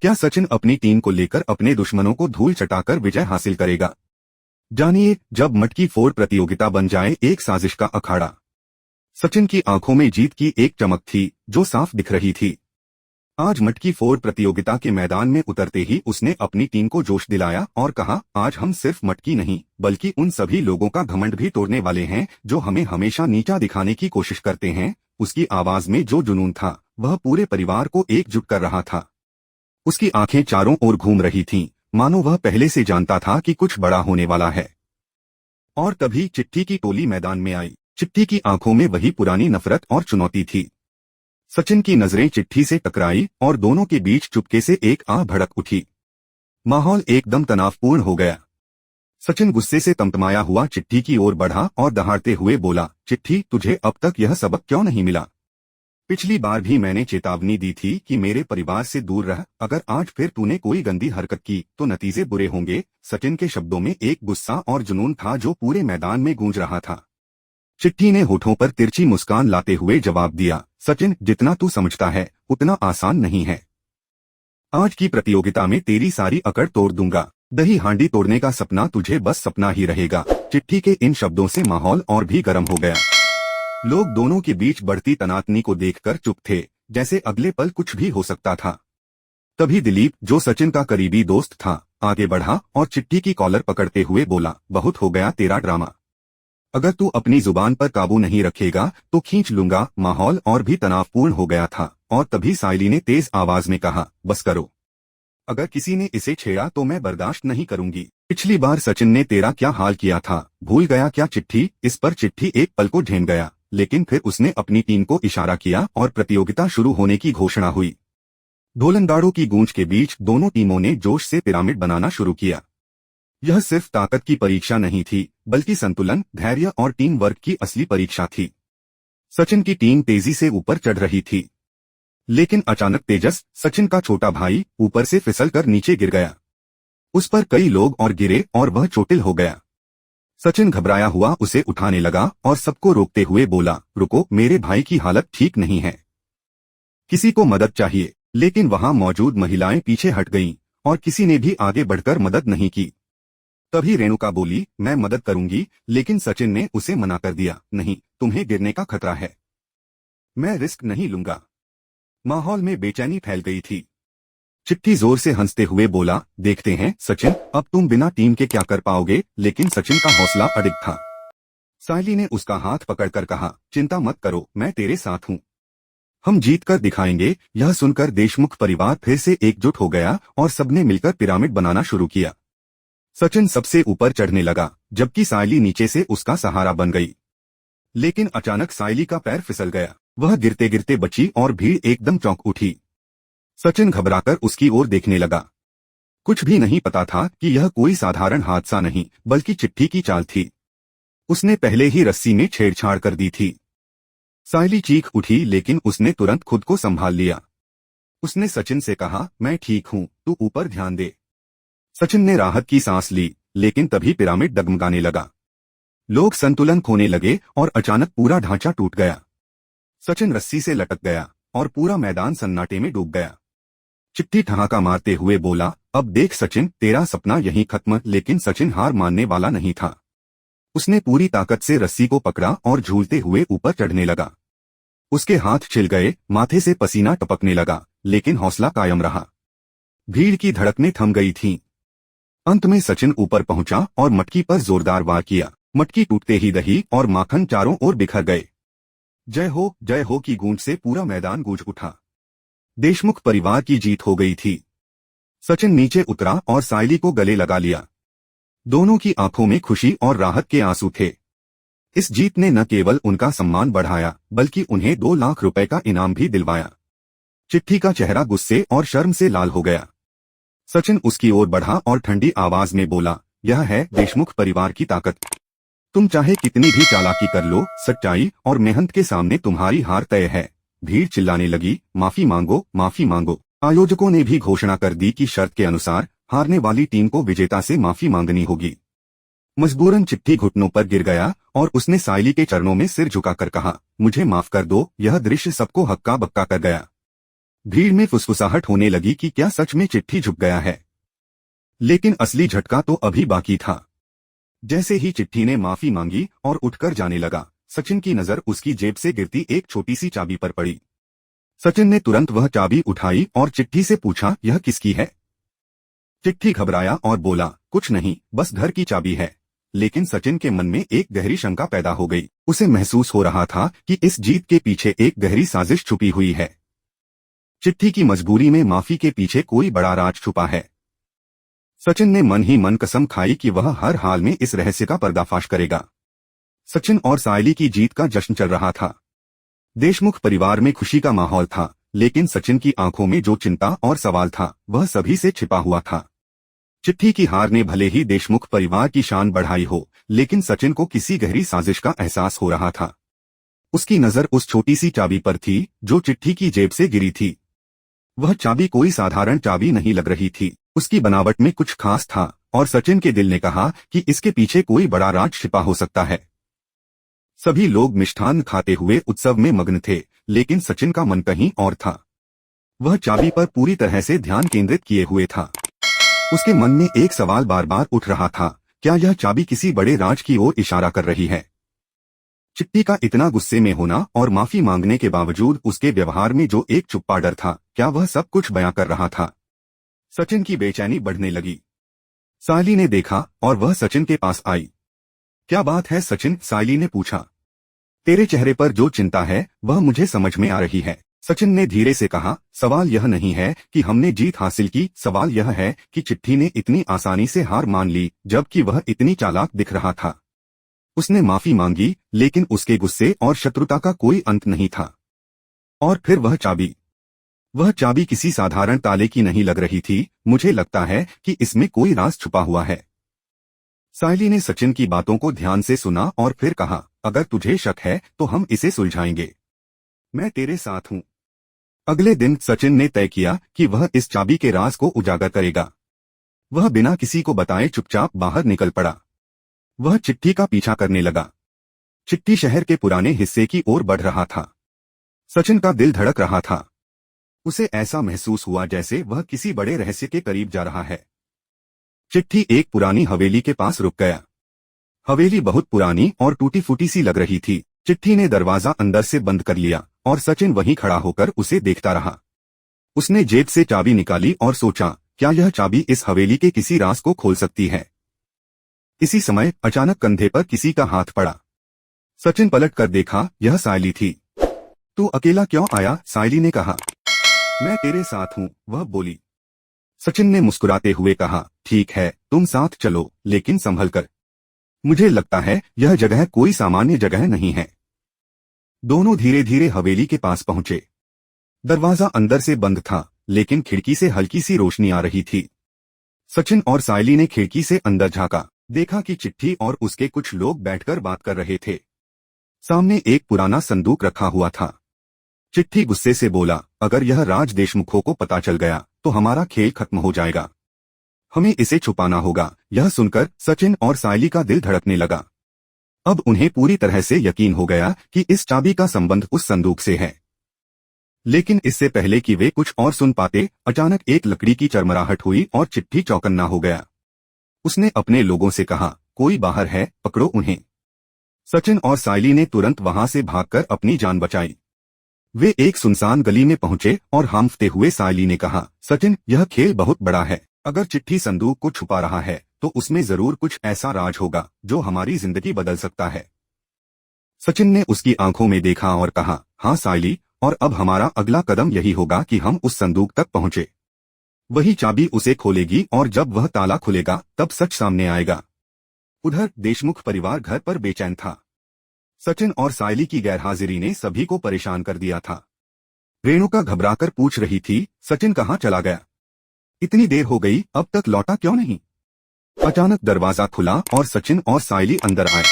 क्या सचिन अपनी टीम को लेकर अपने दुश्मनों को धूल चटाकर विजय हासिल करेगा? जानिए, जब मटकी फोड़ प्रतियोगिता बन जाए एक साजिश का अखाड़ा। सचिन की आंखों में जीत की एक चमक थी जो साफ दिख रही थी। आज मटकी फोड़ प्रतियोगिता के मैदान में उतरते ही उसने अपनी टीम को जोश दिलाया और कहा, आज हम सिर्फ मटकी नहीं बल्कि उन सभी लोगों का घमंड भी तोड़ने वाले हैं जो हमें हमेशा नीचा दिखाने की कोशिश करते हैं। उसकी आवाज में जो जुनून था वह पूरे परिवार को एकजुट कर रहा था। उसकी आंखें चारों ओर घूम रही थीं, मानो वह पहले से जानता था कि कुछ बड़ा होने वाला है। और तभी चिट्ठी की टोली मैदान में आई। चिट्ठी की आंखों में वही पुरानी नफरत और चुनौती थी। सचिन की नजरें चिट्ठी से टकराई और दोनों के बीच चुपके से एक आह भड़क उठी। माहौल एकदम तनावपूर्ण हो गया। सचिन गुस्से से तमतमाया हुआ चिट्ठी की ओर बढ़ा और दहाड़ते हुए बोला, चिट्ठी, तुझे अब तक यह सबक क्यों नहीं मिला? पिछली बार भी मैंने चेतावनी दी थी कि मेरे परिवार से दूर रह। अगर आज फिर तूने कोई गंदी हरकत की तो नतीजे बुरे होंगे। सचिन के शब्दों में एक गुस्सा और जुनून था जो पूरे मैदान में गूंज रहा था। चिट्ठी ने होठों पर तिरछी मुस्कान लाते हुए जवाब दिया, सचिन, जितना तू समझता है उतना आसान नहीं है। आज की प्रतियोगिता में तेरी सारी अकड़ तोड़ दूंगा। दही हांडी तोड़ने का सपना तुझे बस सपना ही रहेगा। चिट्ठी के इन शब्दों से माहौल और भी गर्म हो गया। लोग दोनों के बीच बढ़ती तनातनी को देखकर चुप थे, जैसे अगले पल कुछ भी हो सकता था। तभी दिलीप, जो सचिन का करीबी दोस्त था, आगे बढ़ा और चिट्ठी की कॉलर पकड़ते हुए बोला, बहुत हो गया तेरा ड्रामा। अगर तू अपनी जुबान पर काबू नहीं रखेगा तो खींच लूंगा। माहौल और भी तनावपूर्ण हो गया था और तभी सायली ने तेज आवाज में कहा, बस करो। अगर किसी ने इसे छेड़ा तो मैं बर्दाश्त नहीं करूंगी। पिछली बार सचिन ने तेरा क्या हाल किया था, भूल गया क्या? चिट्ठी। इस पर चिट्ठी एक पल को झेम गया, लेकिन फिर उसने अपनी टीम को इशारा किया और प्रतियोगिता शुरू होने की घोषणा हुई। ढोलनगाड़ों की गूंज के बीच दोनों टीमों ने जोश से पिरामिड बनाना शुरू किया। यह सिर्फ ताकत की परीक्षा नहीं थी, बल्कि संतुलन, धैर्य और टीम वर्क की असली परीक्षा थी। सचिन की टीम तेजी से ऊपर चढ़ रही थी, लेकिन अचानक तेजस, सचिन का छोटा भाई, ऊपर से फिसलकर नीचे गिर गया। उस पर कई लोग और गिरे और वह चोटिल हो गया। सचिन घबराया हुआ उसे उठाने लगा और सबको रोकते हुए बोला, रुको, मेरे भाई की हालत ठीक नहीं है, किसी को मदद चाहिए। लेकिन वहां मौजूद महिलाएं पीछे हट गईं और किसी ने भी आगे बढ़कर मदद नहीं की। तभी रेणुका बोली, मैं मदद करूंगी, लेकिन सचिन ने उसे मना कर दिया, नहीं, तुम्हें गिरने का खतरा है, मैं रिस्क नहीं लूंगा। माहौल में बेचैनी फैल गई थी। चिट्ठी जोर से हंसते हुए बोला, देखते हैं सचिन, अब तुम बिना टीम के क्या कर पाओगे। लेकिन सचिन का हौसला अडिग था। सायली ने उसका हाथ पकड़कर कहा, चिंता मत करो, मैं तेरे साथ हूँ, हम जीत कर दिखाएंगे। यह सुनकर देशमुख परिवार फिर से एकजुट हो गया और सबने मिलकर पिरामिड बनाना शुरू किया। सचिन सबसे ऊपर चढ़ने लगा, जबकि सायली नीचे से उसका सहारा बन गई। लेकिन अचानक सायली का पैर फिसल गया, वह गिरते गिरते बची और भीड़ एकदम चौंक उठी। सचिन घबराकर उसकी ओर देखने लगा। कुछ भी नहीं पता था कि यह कोई साधारण हादसा नहीं बल्कि चिट्ठी की चाल थी। उसने पहले ही रस्सी में छेड़छाड़ कर दी थी। सायली चीख उठी, लेकिन उसने तुरंत खुद को संभाल लिया। उसने सचिन से कहा, मैं ठीक हूँ, तू ऊपर ध्यान दे। सचिन ने राहत की सांस ली, लेकिन तभी पिरामिड डगमगाने लगा। लोग संतुलन खोने लगे और अचानक पूरा ढांचा टूट गया। सचिन रस्सी से लटक गया और पूरा मैदान सन्नाटे में डूब गया। चिट्ठी ठहाका मारते हुए बोला, अब देख सचिन, तेरा सपना यहीं खत्म। लेकिन सचिन हार मानने वाला नहीं था। उसने पूरी ताकत से रस्सी को पकड़ा और झूलते हुए ऊपर चढ़ने लगा। उसके हाथ छिल गए, माथे से पसीना टपकने लगा, लेकिन हौसला कायम रहा। भीड़ की धड़कनें थम गई थीं। अंत में सचिन ऊपर पहुंचा और मटकी पर जोरदार वार किया। मटकी टूटते ही दही और माखन चारों ओर बिखर गए। जय हो की गूंज से पूरा मैदान गूंज उठा। देशमुख परिवार की जीत हो गई थी। सचिन नीचे उतरा और सायली को गले लगा लिया। दोनों की आंखों में खुशी और राहत के आंसू थे। इस जीत ने न केवल उनका सम्मान बढ़ाया, बल्कि उन्हें 2 लाख रुपए का इनाम भी दिलवाया। चिट्ठी का चेहरा गुस्से और शर्म से लाल हो गया। सचिन उसकी ओर बढ़ा और ठंडी आवाज में बोला, यह है देशमुख परिवार की ताकत। तुम चाहे कितनी भी चालाकी कर लो, सच्चाई और मेहनत के सामने तुम्हारी हार तय है। भीड़ चिल्लाने लगी, माफी मांगो, माफी मांगो। आयोजकों ने भी घोषणा कर दी कि शर्त के अनुसार हारने वाली टीम को विजेता से माफी मांगनी होगी। मजबूरन चिट्ठी घुटनों पर गिर गया और उसने सायली के चरणों में सिर झुकाकर कहा, मुझे माफ कर दो। यह दृश्य सबको हक्का बक्का कर गया। भीड़ में फुसफुसाहट होने लगी कि क्या सच में चिट्ठी झुक गया है। लेकिन असली झटका तो अभी बाकी था। जैसे ही चिट्ठी ने माफी मांगी और उठकर जाने लगा, सचिन की नजर उसकी जेब से गिरती एक छोटी सी चाबी पर पड़ी। सचिन ने तुरंत वह चाबी उठाई और चिट्ठी से पूछा, यह किसकी है? चिट्ठी घबराया और बोला, कुछ नहीं, बस घर की चाबी है। लेकिन सचिन के मन में एक गहरी शंका पैदा हो गई। उसे महसूस हो रहा था कि इस जीत के पीछे एक गहरी साजिश छुपी हुई है। चिट्ठी की मजबूरी में माफी के पीछे कोई बड़ा राज छुपा है। सचिन ने मन ही मन कसम खाई कि वह हर हाल में इस रहस्य का पर्दाफाश करेगा। सचिन और सायली की जीत का जश्न चल रहा था। देशमुख परिवार में खुशी का माहौल था, लेकिन सचिन की आंखों में जो चिंता और सवाल था वह सभी से छिपा हुआ था। चिट्ठी की हार ने भले ही देशमुख परिवार की शान बढ़ाई हो, लेकिन सचिन को किसी गहरी साजिश का एहसास हो रहा था। उसकी नजर उस छोटी सी चाबी पर थी जो चिट्ठी की जेब से गिरी थी। वह चाबी कोई साधारण चाबी नहीं लग रही थी, उसकी बनावट में कुछ खास था और सचिन के दिल ने कहा कि इसके पीछे कोई बड़ा राज छिपा हो सकता है। सभी लोग मिष्ठान खाते हुए उत्सव में मग्न थे, लेकिन सचिन का मन कहीं और था। वह चाबी पर पूरी तरह से ध्यान केंद्रित किए हुए था। उसके मन में एक सवाल बार बार उठ रहा था, क्या यह चाबी किसी बड़े राज की ओर इशारा कर रही है? चिट्ठी का इतना गुस्से में होना और माफी मांगने के बावजूद उसके व्यवहार में जो एक चुप्पा डर था, क्या वह सब कुछ बयां कर रहा था? सचिन की बेचैनी बढ़ने लगी। सायली ने देखा और वह सचिन के पास आई। क्या बात है सचिन? सायली ने पूछा। तेरे चेहरे पर जो चिंता है वह मुझे समझ में आ रही है, सचिन ने धीरे से कहा। सवाल यह नहीं है कि हमने जीत हासिल की, सवाल यह है कि चिट्ठी ने इतनी आसानी से हार मान ली, जबकि वह इतनी चालाक दिख रहा था। उसने माफी मांगी, लेकिन उसके गुस्से और शत्रुता का कोई अंत नहीं था। और फिर वह चाबी किसी साधारण ताले की नहीं लग रही थी। मुझे लगता है कि इसमें कोई राज छुपा हुआ है। सायली ने सचिन की बातों को ध्यान से सुना और फिर कहा, अगर तुझे शक है तो हम इसे सुलझाएंगे। मैं तेरे साथ हूं। अगले दिन सचिन ने तय किया कि वह इस चाबी के राज को उजागर करेगा। वह बिना किसी को बताए चुपचाप बाहर निकल पड़ा। वह चिट्ठी का पीछा करने लगा। चिट्ठी शहर के पुराने हिस्से की ओर बढ़ रहा था। सचिन का दिल धड़क रहा था। उसे ऐसा महसूस हुआ जैसे वह किसी बड़े रहस्य के करीब जा रहा है। चिट्ठी एक पुरानी हवेली के पास रुक गया। हवेली बहुत पुरानी और टूटी फूटी सी लग रही थी। चिट्ठी ने दरवाजा अंदर से बंद कर लिया और सचिन वहीं खड़ा होकर उसे देखता रहा। उसने जेब से चाबी निकाली और सोचा, क्या यह चाबी इस हवेली के किसी राज को खोल सकती है? इसी समय अचानक कंधे पर किसी का हाथ पड़ा। सचिन पलट कर देखा, यह सायली थी। तू अकेला क्यों आया? सायली ने कहा। मैं तेरे साथ हूं, वह बोली। सचिन ने मुस्कुराते हुए कहा, ठीक है, तुम साथ चलो, लेकिन संभल कर। मुझे लगता है यह जगह कोई सामान्य जगह नहीं है। दोनों धीरे धीरे हवेली के पास पहुंचे। दरवाजा अंदर से बंद था, लेकिन खिड़की से हल्की सी रोशनी आ रही थी। सचिन और सायली ने खिड़की से अंदर झांका, देखा कि चिट्ठी और उसके कुछ लोग बैठकर बात कर रहे थे। सामने एक पुराना संदूक रखा हुआ था। चिट्ठी गुस्से से बोला, अगर यह राज देशमुखों को पता चल गया तो हमारा खेल खत्म हो जाएगा। हमें इसे छुपाना होगा। यह सुनकर सचिन और सायली का दिल धड़कने लगा। अब उन्हें पूरी तरह से यकीन हो गया कि इस चाबी का संबंध उस संदूक से है। लेकिन इससे पहले कि वे कुछ और सुन पाते, अचानक एक लकड़ी की चरमराहट हुई और चिट्ठी चौकन्ना हो गया। उसने अपने लोगों से कहा, कोई बाहर है, पकड़ो उन्हें। सचिन और सायली ने तुरंत वहां से भागकर अपनी जान बचाई। वे एक सुनसान गली में पहुंचे और हांफते हुए सायली ने कहा, सचिन, यह खेल बहुत बड़ा है। अगर चिट्ठी संदूक को छुपा रहा है तो उसमें जरूर कुछ ऐसा राज होगा जो हमारी जिंदगी बदल सकता है। सचिन ने उसकी आंखों में देखा और कहा, हाँ सायली, और अब हमारा अगला कदम यही होगा कि हम उस संदूक तक पहुंचे। वही चाबी उसे खोलेगी और जब वह ताला खुलेगा तब सच सामने आएगा। उधर देशमुख परिवार घर पर बेचैन था। सचिन और सायली की गैरहाजिरी ने सभी को परेशान कर दिया था। रेणुका घबराकर पूछ रही थी, सचिन कहाँ चला गया? इतनी देर हो गई, अब तक लौटा क्यों नहीं? अचानक दरवाजा खुला और सचिन और सायली अंदर आए।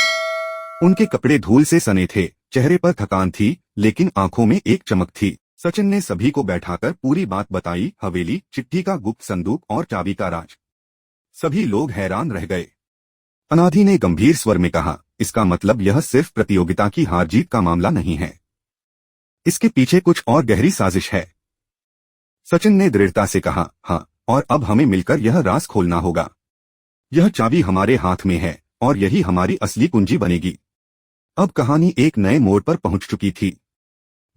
उनके कपड़े धूल से सने थे, चेहरे पर थकान थी, लेकिन आंखों में एक चमक थी। सचिन ने सभी को बैठाकर पूरी बात बताई, हवेली, चिट्ठी का गुप्त संदूक और चाबी का राज। सभी लोग हैरान रह गए। अनाधि ने गंभीर स्वर में कहा, इसका मतलब यह सिर्फ प्रतियोगिता की हार जीत का मामला नहीं है। इसके पीछे कुछ और गहरी साजिश है। सचिन ने दृढ़ता से कहा, हाँ, और अब हमें मिलकर यह राज खोलना होगा। यह चाबी हमारे हाथ में है और यही हमारी असली कुंजी बनेगी। अब कहानी एक नए मोड़ पर पहुंच चुकी थी।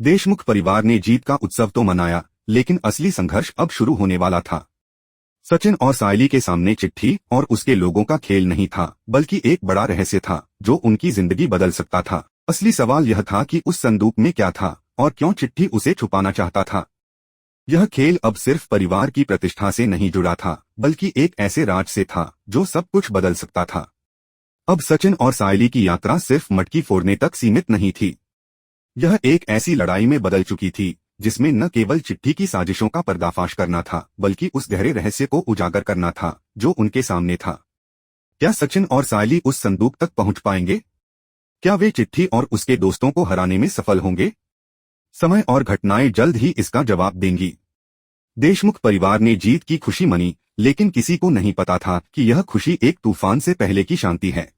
देशमुख परिवार ने जीत का उत्सव तो मनाया, लेकिन असली संघर्ष अब शुरू होने वाला था। सचिन और सायली के सामने चिट्ठी और उसके लोगों का खेल नहीं था, बल्कि एक बड़ा रहस्य था जो उनकी जिंदगी बदल सकता था। असली सवाल यह था कि उस संदूक में क्या था और क्यों चिट्ठी उसे छुपाना चाहता था। यह खेल अब सिर्फ परिवार की प्रतिष्ठा से नहीं जुड़ा था, बल्कि एक ऐसे राज से था जो सब कुछ बदल सकता था। अब सचिन और सायली की यात्रा सिर्फ मटकी फोड़ने तक सीमित नहीं थी। यह एक ऐसी लड़ाई में बदल चुकी थी जिसमें न केवल चिट्ठी की साजिशों का पर्दाफाश करना था, बल्कि उस गहरे रहस्य को उजागर करना था जो उनके सामने था। क्या सचिन और सायली उस संदूक तक पहुंच पाएंगे? क्या वे चिट्ठी और उसके दोस्तों को हराने में सफल होंगे? समय और घटनाएं जल्द ही इसका जवाब देंगी। देशमुख परिवार ने जीत की खुशी मनी, लेकिन किसी को नहीं पता था कि यह खुशी एक तूफान से पहले की शांति है।